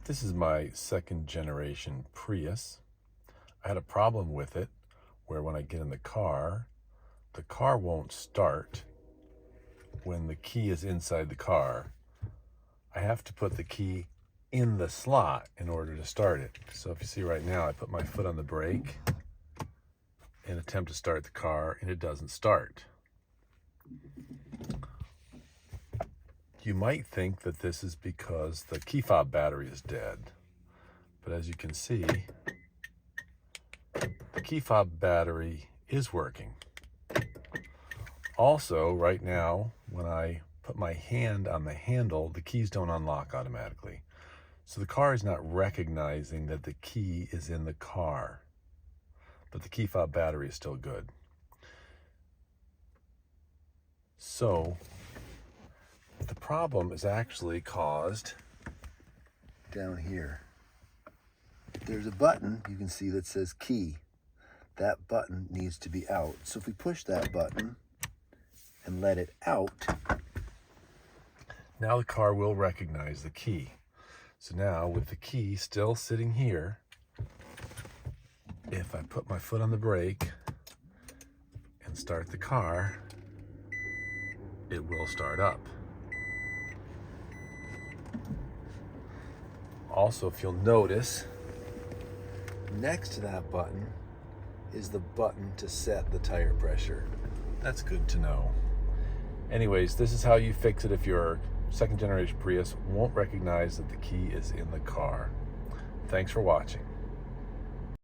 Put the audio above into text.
This is my second generation Prius. I had a problem with it where when I get in the car won't start when the key is inside the car. I have to put the key in the slot in order to start it. So if you see right now, I put my foot on the brake and attempt to start the car and it doesn't start. You might think that this is because the key fob battery is dead, but as you can see, the key fob battery is working. Also, right now, when I put my hand on the handle, the keys don't unlock automatically. So the car is not recognizing that the key is in the car, but the key fob battery is still good. So the problem is actually caused down here. There's a button you can see that says key. That button needs to be out. So if we push that button and let it out, now the car will recognize the key. So now with the key still sitting here, if I put my foot on the brake and start the car, it will start up. Also, if you'll notice, next to that button is the button to set the tire pressure. That's good to know. Anyways, this is how you fix it if your second generation Prius won't recognize that the key is in the car. Thanks for watching.